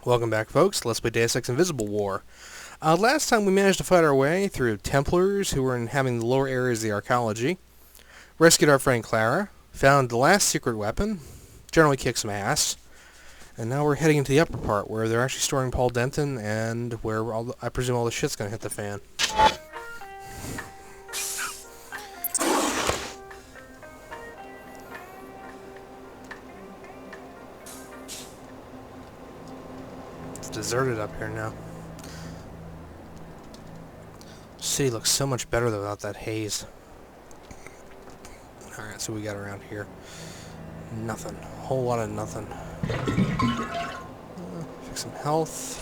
Welcome back, folks. Let's play Deus Ex Invisible War. Last time we managed to fight our way through Templars who were inhabiting the lower areas of the arcology, rescued our friend Clara, found the last secret weapon, generally kicked some ass, and now we're heading into the upper part where they're actually storing Paul Denton and where I presume all the shit's going to hit the fan. Deserted up here now. City looks so much better without that haze. Alright, so we got around here. Nothing. Whole lot of nothing. Fix some health.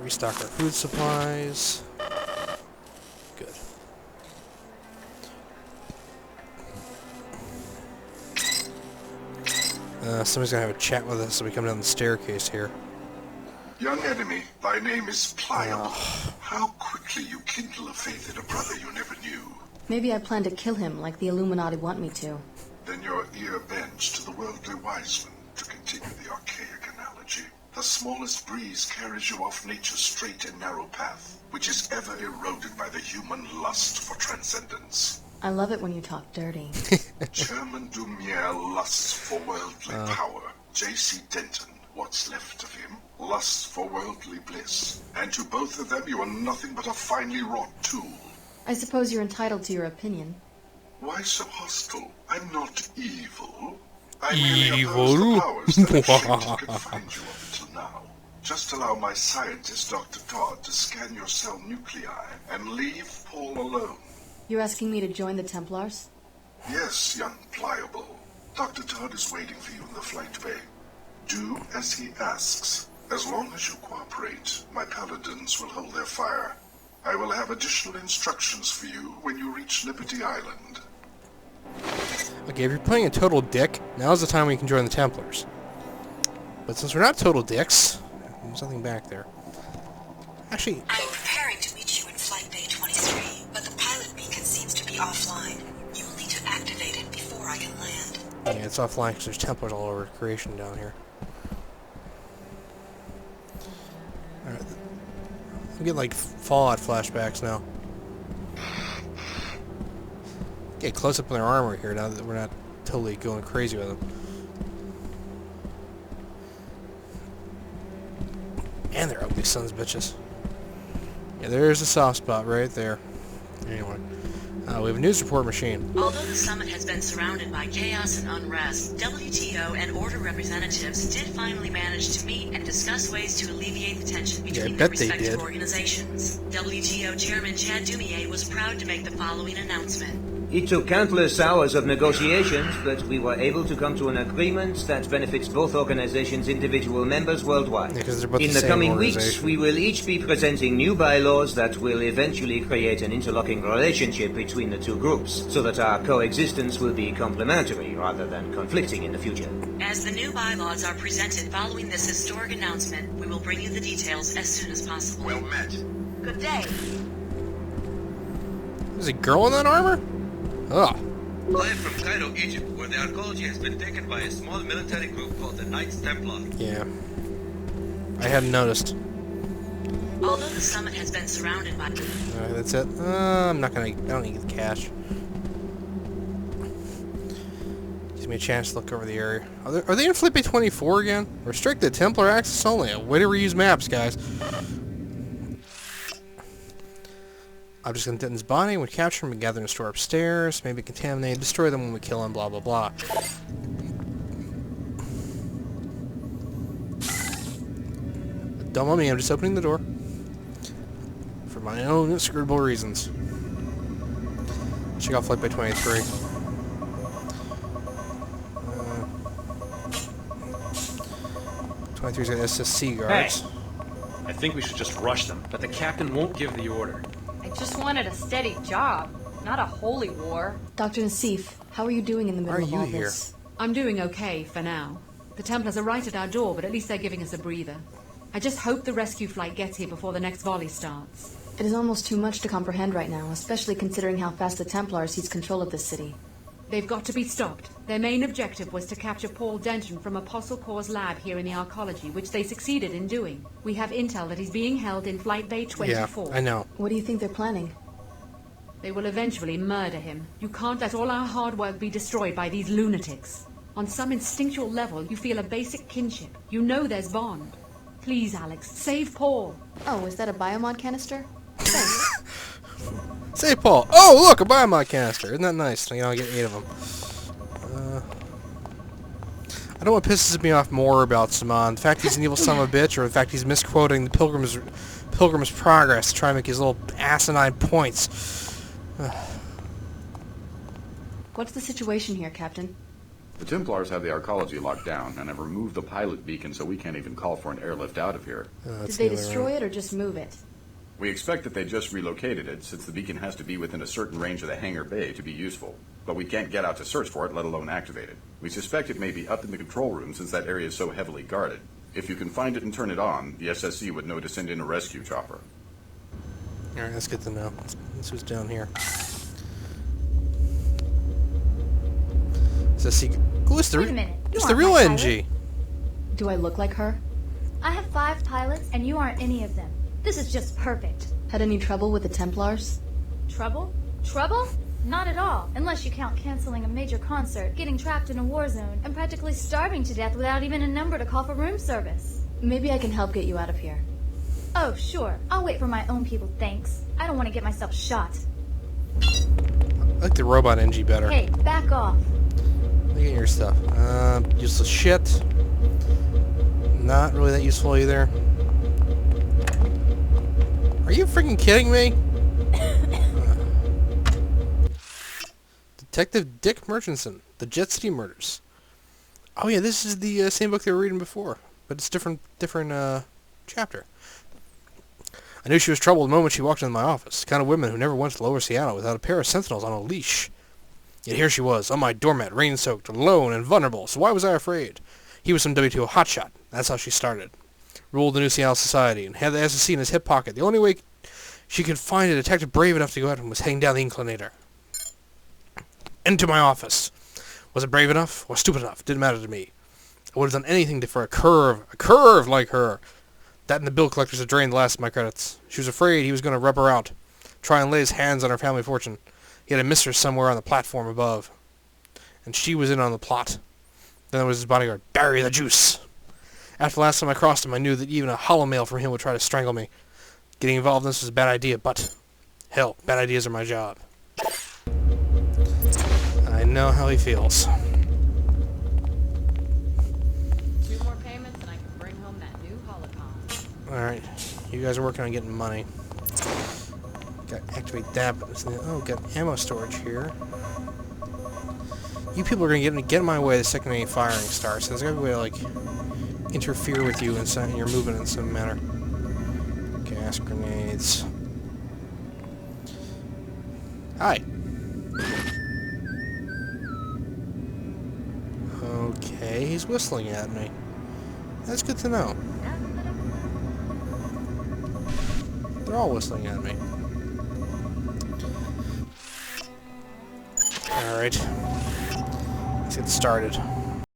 Restock our food supplies. Somebody's gonna have a chat with us as we come down the staircase here. Young enemy, thy name is Pliable. How quickly you kindle a faith in a brother you never knew. Maybe I plan to kill him like the Illuminati want me to. Then your ear bends to the worldly wiseman, to continue the archaic analogy. The smallest breeze carries you off nature's straight and narrow path, which is ever eroded by the human lust for transcendence. I love it when you talk dirty. Chairman Dumier lusts for worldly power. J.C. Denton, what's left of him, lusts for worldly bliss. And to both of them you are nothing but a finely wrought tool. I suppose you're entitled to your opinion. Why so hostile? I'm not evil. I merely oppose the powers that have shaped and confined you up until now. Just allow my scientist, Dr. Todd, to scan your cell nuclei and leave Paul alone. You're asking me to join the Templars? Yes, young Pliable. Dr. Todd is waiting for you in the flight bay. Do as he asks. As long as you cooperate, my paladins will hold their fire. I will have additional instructions for you when you reach Liberty Island. Okay, if you're playing a total dick, now's the time when you can join the Templars. But since we're not total dicks, there's nothing back there. Actually, I'm preparing to meet you in Flight Bay 23, but the pilot beacon seems to be offline. You will need to activate it before I can land. yeah, it's offline because there's Templars all over creation down here. Alright. I'm getting like Fallout flashbacks now. Get close up on their armor here now that we're not totally going crazy with them. And they're ugly sons of bitches. Yeah, there's a soft spot right there. Anyway, we have a news report machine. Although the summit has been surrounded by chaos and unrest, WTO and Order representatives did finally manage to meet and discuss ways to alleviate the tension between their respective organizations. WTO Chairman Chad Dumier was proud to make the following announcement. It took countless hours of negotiations, but we were able to come to an agreement that benefits both organizations' individual members worldwide. Yeah, in the coming weeks, we will each be presenting new bylaws that will eventually create an interlocking relationship between the two groups, so that our coexistence will be complementary rather than conflicting in the future. As the new bylaws are presented following this historic announcement, we will bring you the details as soon as possible. Well met. Good day. There's a girl in that armor? Ugh. Live from Cairo, Egypt, where the arcology has been taken by a small military group called the Knights Templar. Yeah. I hadn't noticed. Although the summit has been surrounded by... Alright, that's it. I don't need the cash. Gives me a chance to look over the area. Are they in Flippy 24 again? Restricted Templar access only. Way to reuse maps, guys. Objects in Denton's body, we capture them and gather and store upstairs, maybe contaminate, destroy them when we kill them, blah blah blah. Don't mind me, I'm just opening the door. For my own inscrutable reasons. Check out Flight by 23. 23's got SSC guards. Hey! I think we should just rush them, but the captain won't give the order. I just wanted a steady job, not a holy war. Dr. Nassif, how are you doing in the middle of all this? I'm doing okay for now. The Templars are right at our door, but at least they're giving us a breather. I just hope the rescue flight gets here before the next volley starts. It is almost too much to comprehend right now, especially considering how fast the Templars seize control of this city. They've got to be stopped. Their main objective was to capture Paul Denton from Apostle Corps' lab here in the arcology, which they succeeded in doing. We have intel that he's being held in Flight Bay 24. Yeah, I know. What do you think they're planning? They will eventually murder him. You can't let all our hard work be destroyed by these lunatics. On some instinctual level, you feel a basic kinship. You know there's bond. Please, Alex, save Paul. Oh, is that a biomod canister? Thanks. Save Paul. Oh, look, a biomod canister. Isn't that nice? You know, I get 8 of them. I don't know what pisses me off more about Saman. The fact he's an evil son of a bitch, or the fact he's misquoting the Pilgrim's Progress to try and make his little asinine points. What's the situation here, Captain? The Templars have the arcology locked down and have removed the pilot beacon, so we can't even call for an airlift out of here. Did they destroy it or just move it? We expect that they just relocated it, since the beacon has to be within a certain range of the hangar bay to be useful. But we can't get out to search for it, let alone activate it. We suspect it may be up in the control room, since that area is so heavily guarded. If you can find it and turn it on, the SSC would know to send in a rescue chopper. Alright, that's good to know. Let's who's down here. SSC. Oh, it's the, Wait a minute. it's the real NG. Do I look like her? I have 5 pilots, and you aren't any of them. This is just perfect. Had any trouble with the Templars? Trouble? Trouble? Not at all, unless you count canceling a major concert, getting trapped in a war zone, and practically starving to death without even a number to call for room service. Maybe I can help get you out of here. Oh, sure. I'll wait for my own people, thanks. I don't want to get myself shot. I like the robot NG better. Hey, back off. Look at your stuff. Useless shit. Not really that useful either. Are you freaking kidding me? Detective Dick Murchison, The Jet City Murders. Oh yeah, this is the same book they were reading before, but it's different chapter. I knew she was trouble the moment she walked into my office. The kind of woman who never went to Lower Seattle without a pair of sentinels on a leash. Yet here she was, on my doormat, rain-soaked, alone, and vulnerable, so why was I afraid? He was some W2 hotshot. That's how she started. Ruled the New Seattle Society, and had the SSC in his hip pocket. The only way she could find a detective brave enough to go out and was heading down the inclinator. Into my office. Was it brave enough or stupid enough? Didn't matter to me. I would have done anything for a curve like her. That and the bill collectors had drained the last of my credits. She was afraid he was going to rub her out, try and lay his hands on her family fortune. He had a mistress somewhere on the platform above. And she was in on the plot. Then there was his bodyguard, Barry the Juice. After the last time I crossed him, I knew that even a hollow mail from him would try to strangle me. Getting involved in this was a bad idea, but hell, bad ideas are my job. I know how he feels. 2 more payments and I can bring home that new holocron. Alright, you guys are working on getting money. Got to activate that. Oh, got ammo storage here. You people are going to get in my way the second any firing starts. So there's got to be a way to, like, interfere with you and your movement in some manner. Gas grenades. Hi. Okay, he's whistling at me. That's good to know. They're all whistling at me. Alright. Let's get started.